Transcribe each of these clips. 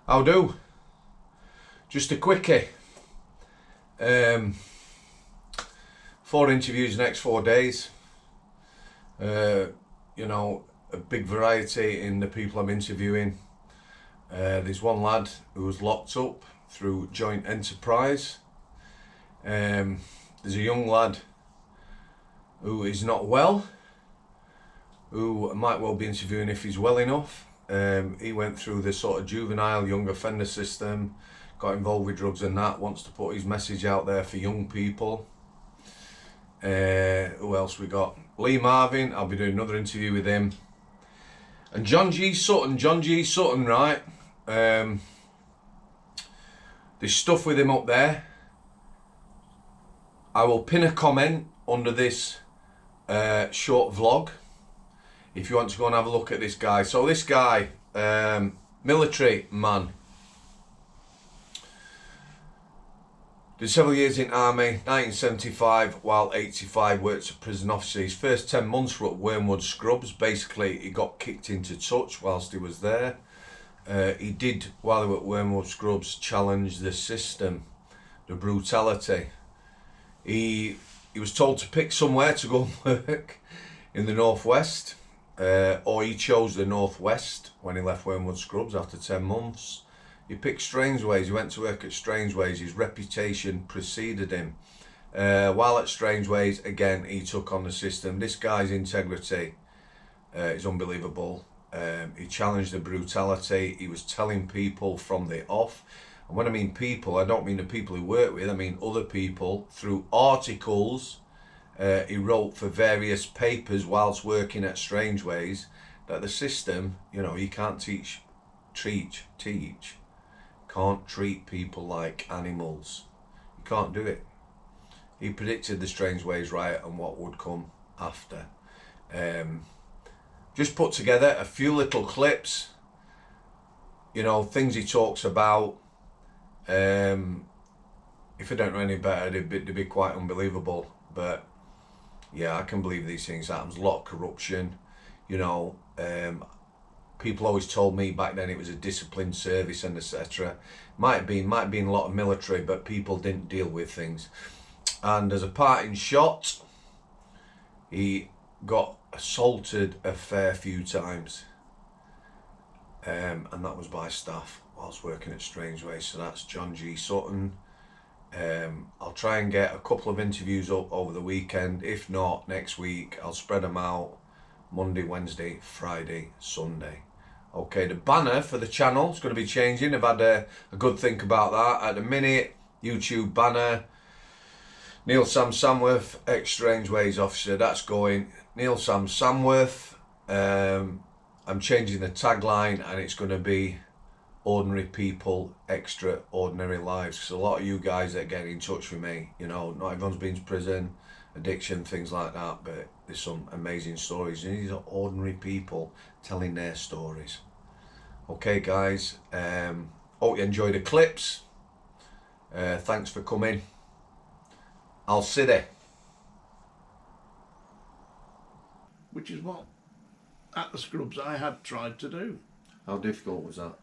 How do? Just a quickie. 4 interviews next 4 days. You know, a big variety in the people I'm interviewing. There's one lad who was locked up through joint enterprise. There's a young lad who is not well, who I might well be interviewing if he's well enough. He went through the sort of juvenile young offender system, got involved with drugs and that, wants to put his message out there for young people. Who else we got? Lee Marvin, I'll be doing another interview with him. And John G. Sutton, right? There's stuff with him up there. I will pin a comment under this short vlog if you want to go and have a look at this guy. So this guy, military man, did several years in army. 1975, while 85 worked as a prison officer. His first 10 months were at Wormwood Scrubs. Basically, he got kicked into touch whilst he was there. He did, while he was at Wormwood Scrubs, challenge the system, the brutality. He was told to pick somewhere to go and work in the northwest, or he chose the northwest when he left Wormwood Scrubs after 10 months. He picked Strangeways. He went to work at Strangeways. His reputation preceded him. While at Strangeways, again, he took on the system. This guy's integrity is unbelievable. He challenged the brutality. He was telling people from the off. And when I mean people, I don't mean the people he worked with. I mean other people through articles he wrote for various papers whilst working at Strangeways, that the system, you know, you can't can't treat people like animals. You can't do it. He predicted the Strangeways riot and what would come after. Just put together a few little clips, you know, things he talks about. If I don't know any better, they'd be quite unbelievable. But yeah, I can believe these things happen. There's a lot of corruption, you know. People always told me back then it was a disciplined service and etc. Might have been a lot of military, but people didn't deal with things. And as a parting shot, he got assaulted a fair few times, and that was by staff whilst working at Strangeways. So that's John G. Sutton. I'll try and get a couple of interviews up over the weekend. If not, next week I'll spread them out Monday, Wednesday, Friday, Sunday. Okay, the banner for the channel is going to be changing. I've had a good think about that. At the minute, YouTube banner, Neil Sam Samworth, ex-Strangeways officer, that's going. Neil Sam Samworth. I'm changing the tagline and it's going to be ordinary people, extraordinary lives. Because a lot of you guys that get in touch with me, you know, not everyone's been to prison, addiction, things like that, but there's some amazing stories. And these are ordinary people telling their stories. Okay, guys, hope you enjoy the clips. Thanks for coming. I'll see you. Which is what, at the Scrubs, I had tried to do. How difficult was that?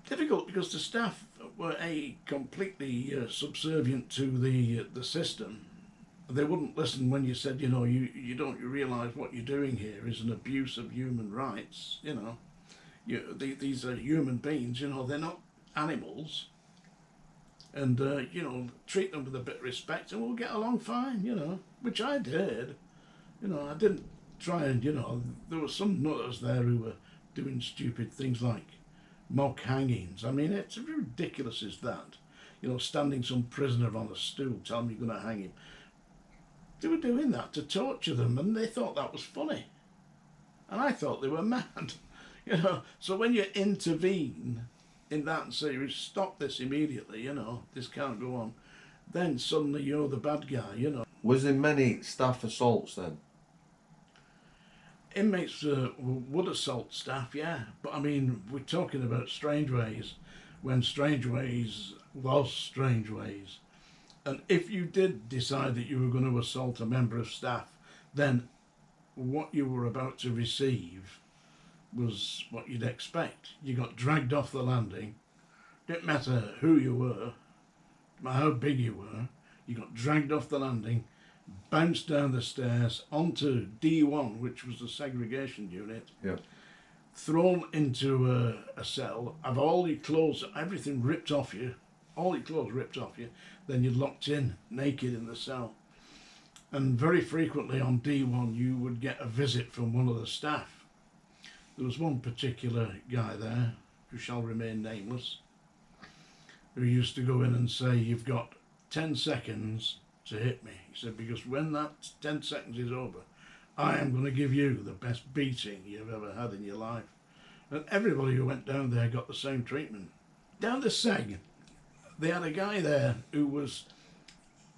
Difficult because the staff were completely subservient to the system. They wouldn't listen when you said, you know, you don't realise what you're doing here is an abuse of human rights. You know, these are human beings. You know, they're not animals. And you know, treat them with a bit of respect, and we'll get along fine. You know, which I did. You know, I didn't try and, you know, there were some nutters there who were doing stupid things like mock hangings. I mean, it's ridiculous as that. You know, standing some prisoner on a stool, telling me you're going to hang him. They were doing that to torture them, and they thought that was funny. And I thought they were mad. You know, so when you intervene in that series, stop this immediately, you know, this can't go on, then suddenly you're the bad guy, you know. Was there many staff assaults then? Inmates would assault staff, yeah, but I mean, we're talking about Strangeways, when Strangeways was Strangeways. And if you did decide that you were going to assault a member of staff, then what you were about to receive was what you'd expect. You got dragged off the landing. Didn't matter who you were, no matter how big you were, you got dragged off the landing, bounced down the stairs onto D1, which was the segregation unit, Yeah. thrown into a cell, have all your clothes, everything ripped off you, all your clothes ripped off you, then you're locked in, naked in the cell. And very frequently on D1 you would get a visit from one of the staff. There was one particular guy there, who shall remain nameless, who used to go in and say, "You've got 10 seconds to hit me." He said, "Because when that 10 seconds is over, I am going to give you the best beating you've ever had in your life." And everybody who went down there got the same treatment. Down the Seg, they had a guy there who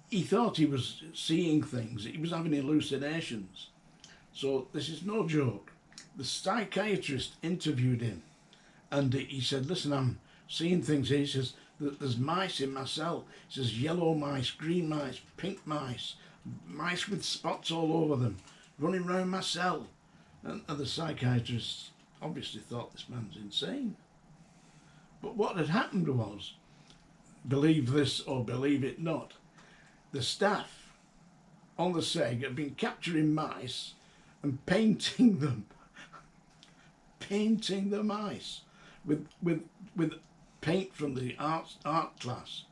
he thought he was seeing things. He was having hallucinations. So this is no joke. The psychiatrist interviewed him and he said, "Listen, I'm seeing things here." He says, "There's mice in my cell." He says, "Yellow mice, green mice, pink mice, mice with spots all over them, running round my cell." And the psychiatrist obviously thought this man's insane. But what had happened was, believe this or believe it not, the staff on the Seg had been capturing mice and painting them, painting the mice with paint from the art class.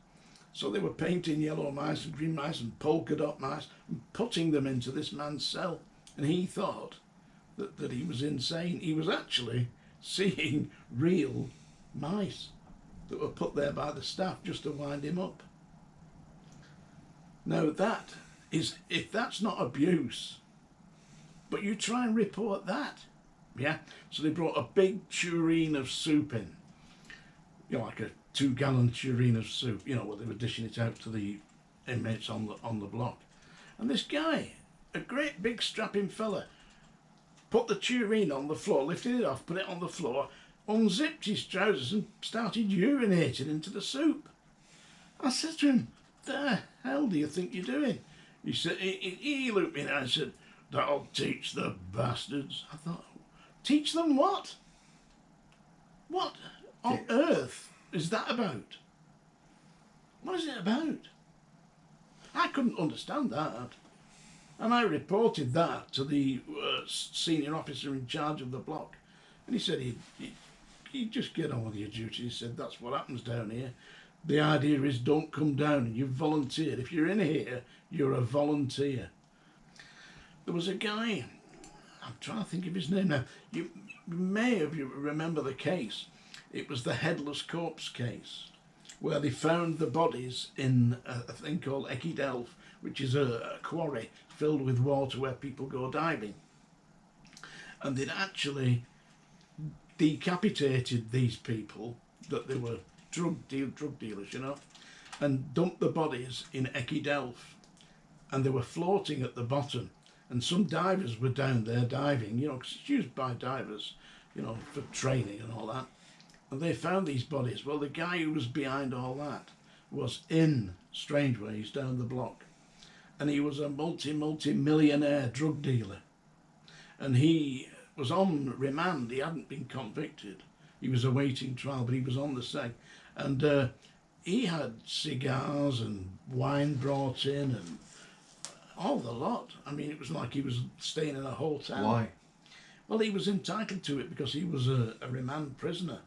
So they were painting yellow mice and green mice and polka dot mice and putting them into this man's cell. And he thought that he was insane. He was actually seeing real mice that were put there by the staff just to wind him up. Now that is, if that's not abuse, but you try and report that, yeah? So they brought a big tureen of soup in, like a 2-gallon tureen of soup, where they were dishing it out to the inmates on the block. And this guy, a great big strapping fella, put the tureen on the floor, lifted it off, put it on the floor, unzipped his trousers and started urinating into the soup. I said to him, "The hell do you think you're doing?" He said, he looked me in and said, "That'll teach the bastards." I thought, teach them what? What on earth is that about? What is it about? I couldn't understand that. And I reported that to the senior officer in charge of the block. And he said he'd just get on with your duty. He said, "That's what happens down here. The idea is don't come down and you've volunteered. If you're in here, you're a volunteer." There was a guy, I'm trying to think of his name now. You may have you remember the case. It was the headless corpse case, where they found the bodies in a thing called Ekidelf, which is a quarry filled with water where people go diving. And they'd actually decapitated these people, that they were drug dealers, and dumped the bodies in Ekidelf. And they were floating at the bottom. And some divers were down there diving, because it's used by divers, for training and all that. And they found these bodies. Well, the guy who was behind all that was in Strangeways down the block. And he was a multi-millionaire drug dealer. And he was on remand. He hadn't been convicted. He was awaiting trial, but he was on the Seg. And he had cigars and wine brought in and all the lot. I mean, it was like he was staying in a hotel. Why? Well, he was entitled to it because he was a remand prisoner.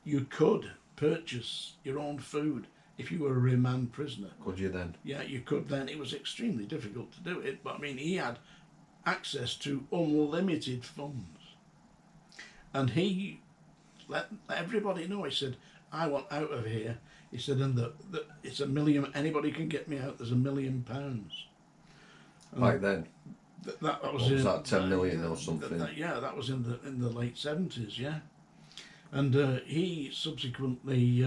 You could purchase your own food if you were a remand prisoner. Could you then? Yeah, you could then. It was extremely difficult to do it, but I mean, he had access to unlimited funds. And he let everybody know. He said, "I want out of here." He said, "And it's $1 million. Anybody can get me out. There's £1 million." Back then? That was What was that, 10 million or something? That was in the late 70s, yeah. And he subsequently,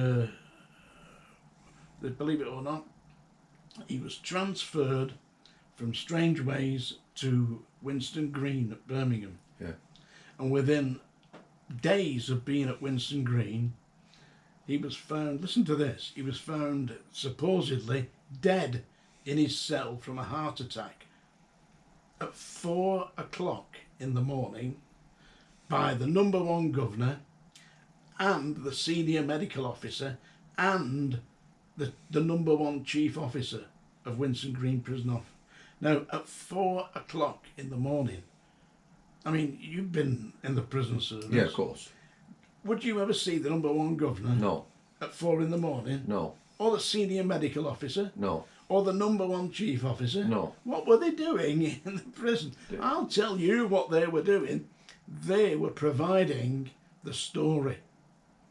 believe it or not, he was transferred from Strangeways to Winston Green at Birmingham. Yeah. And within days of being at Winston Green, he was found, listen to this, he was found supposedly dead in his cell from a heart attack at 4 o'clock in the morning. by the number one governor and the senior medical officer and the number one chief officer of Winson Green Prison Off. Now, at 4 o'clock in the morning, I mean, you've been in the prison service. Yeah, of course. Would you ever see the number one governor No. at 4 in the morning? No. Or the senior medical officer? No. Or the number one chief officer? No. What were they doing in the prison? Yeah. I'll tell you what they were doing. They were providing the story.